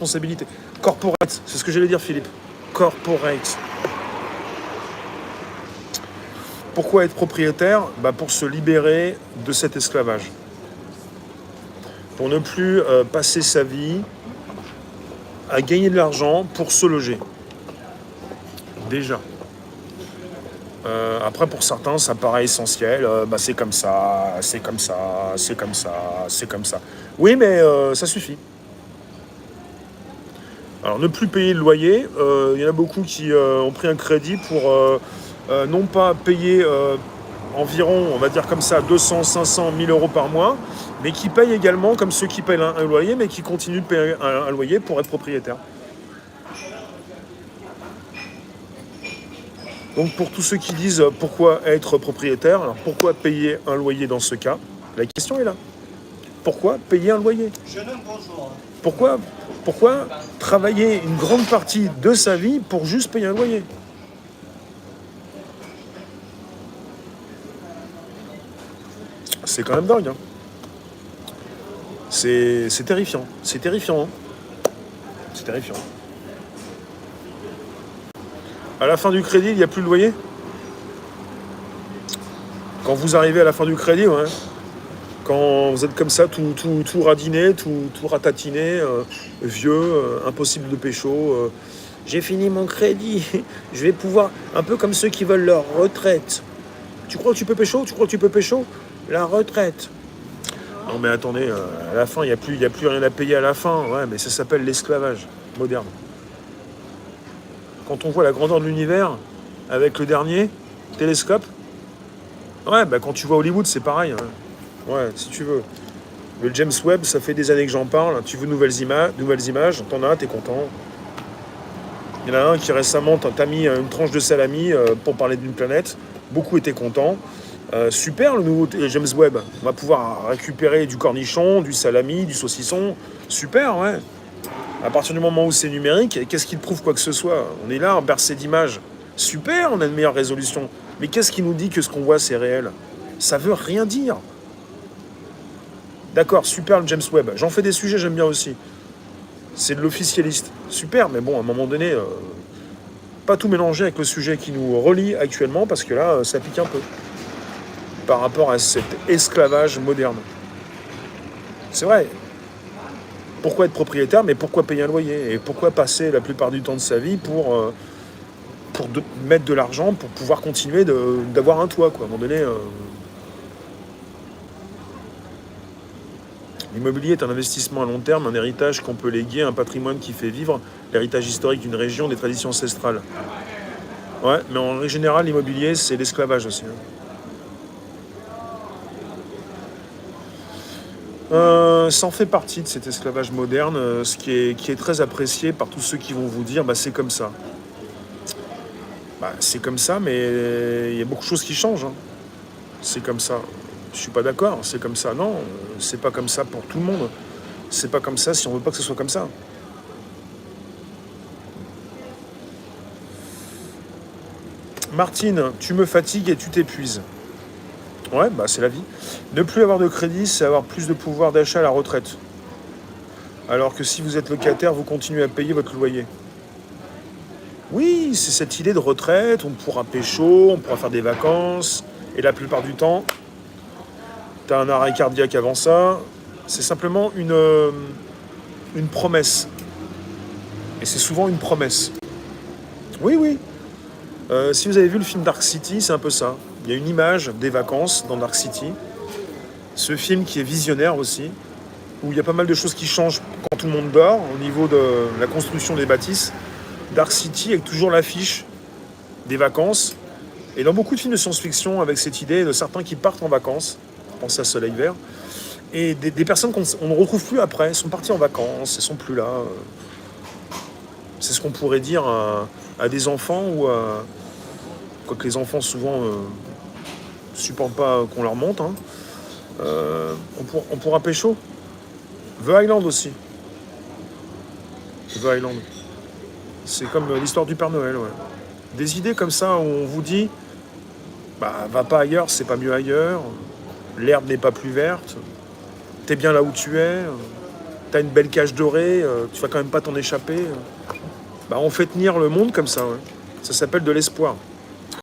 responsabilité. Corporate, c'est ce que j'allais dire, Philippe. Corporate. Pourquoi être propriétaire? Pour se libérer de cet esclavage. Pour ne plus passer sa vie à gagner de l'argent pour se loger. Déjà. Après, pour certains, ça paraît essentiel. C'est comme ça, c'est comme ça, c'est comme ça, c'est comme ça. Oui, mais ça suffit. Alors, ne plus payer le loyer. Il y en a beaucoup qui ont pris un crédit pour non pas payer environ, on va dire comme ça, 200, 500, 1000 euros par mois, mais qui payent également comme ceux qui payent un loyer, mais qui continuent de payer un loyer pour être propriétaire. Donc pour tous ceux qui disent pourquoi être propriétaire, alors pourquoi payer un loyer dans ce cas? La question est là. Pourquoi payer un loyer? Jeune homme, bonjour. Pourquoi travailler une grande partie de sa vie pour juste payer un loyer? C'est quand même dingue. Hein. C'est terrifiant. C'est terrifiant. Hein. C'est terrifiant. À la fin du crédit, il n'y a plus de loyer? Quand vous arrivez à la fin du crédit, ouais. Quand vous êtes comme ça, tout radiné, tout ratatiné, vieux, impossible de pécho. J'ai fini mon crédit, je vais pouvoir... Un peu comme ceux qui veulent leur retraite. Tu crois que tu peux pécho? Tu crois que tu peux pécho? La retraite. Non mais attendez, à la fin, il n'y a plus rien à payer à la fin. Ouais, mais ça s'appelle l'esclavage moderne. Quand on voit la grandeur de l'univers, avec le dernier télescope, ouais, quand tu vois Hollywood, c'est pareil. Hein. Ouais, si tu veux. Le James Webb, ça fait des années que j'en parle. Tu veux nouvelles images, t'en as, t'es content. Il y en a un qui récemment t'a mis une tranche de salami pour parler d'une planète. Beaucoup étaient contents. Super le nouveau James Webb. On va pouvoir récupérer du cornichon, du salami, du saucisson. Super, ouais. À partir du moment où c'est numérique, qu'est-ce qui prouve quoi que ce soit? On est là, bercé d'images. Super, on a une meilleure résolution. Mais qu'est-ce qui nous dit que ce qu'on voit, c'est réel? Ça veut rien dire. D'accord, super le James Webb. J'en fais des sujets, j'aime bien aussi. C'est de l'officialiste. Super, mais bon, à un moment donné, pas tout mélanger avec le sujet qui nous relie actuellement, parce que là, ça pique un peu. Par rapport à cet esclavage moderne. C'est vrai. Pourquoi être propriétaire, mais pourquoi payer un loyer? Et pourquoi passer la plupart du temps de sa vie pour mettre de l'argent pour pouvoir continuer d'avoir un toit, quoi. À un moment donné, l'immobilier est un investissement à long terme, un héritage qu'on peut léguer, un patrimoine qui fait vivre l'héritage historique d'une région, des traditions ancestrales. Ouais, mais en général, l'immobilier, c'est l'esclavage aussi. Ça en fait partie de cet esclavage moderne, ce qui est très apprécié par tous ceux qui vont vous dire c'est comme ça. C'est comme ça, mais il y a beaucoup de choses qui changent. Hein. C'est comme ça. Je suis pas d'accord, c'est comme ça. Non, c'est pas comme ça pour tout le monde. C'est pas comme ça si on veut pas que ce soit comme ça. Martine, tu me fatigues et tu t'épuises. Ouais, c'est la vie. Ne plus avoir de crédit, c'est avoir plus de pouvoir d'achat à la retraite. Alors que si vous êtes locataire, vous continuez à payer votre loyer. Oui, c'est cette idée de retraite, on pourra pécho, on pourra faire des vacances, et la plupart du temps, t'as un arrêt cardiaque avant ça. C'est simplement une promesse. Et c'est souvent une promesse. Oui, oui. Si vous avez vu le film Dark City, c'est un peu ça. Il y a une image des vacances dans Dark City. Ce film qui est visionnaire aussi, où il y a pas mal de choses qui changent quand tout le monde dort, au niveau de la construction des bâtisses. Dark City avec toujours l'affiche des vacances. Et dans beaucoup de films de science-fiction, avec cette idée de certains qui partent en vacances, pensez à Soleil Vert, et des personnes qu'on ne retrouve plus après, sont parties en vacances, elles sont plus là. C'est ce qu'on pourrait dire à des enfants ou à... Quoique les enfants souvent supportent pas qu'on leur monte. Hein. On pourra pécho. The Island aussi. The Island. C'est comme l'histoire du Père Noël, ouais. Des idées comme ça où on vous dit va pas ailleurs, c'est pas mieux ailleurs. L'herbe n'est pas plus verte. T'es bien là où tu es. t'as une belle cage dorée, tu vas quand même pas t'en échapper. Bah, on fait tenir le monde comme ça, ouais. Ça s'appelle de l'espoir.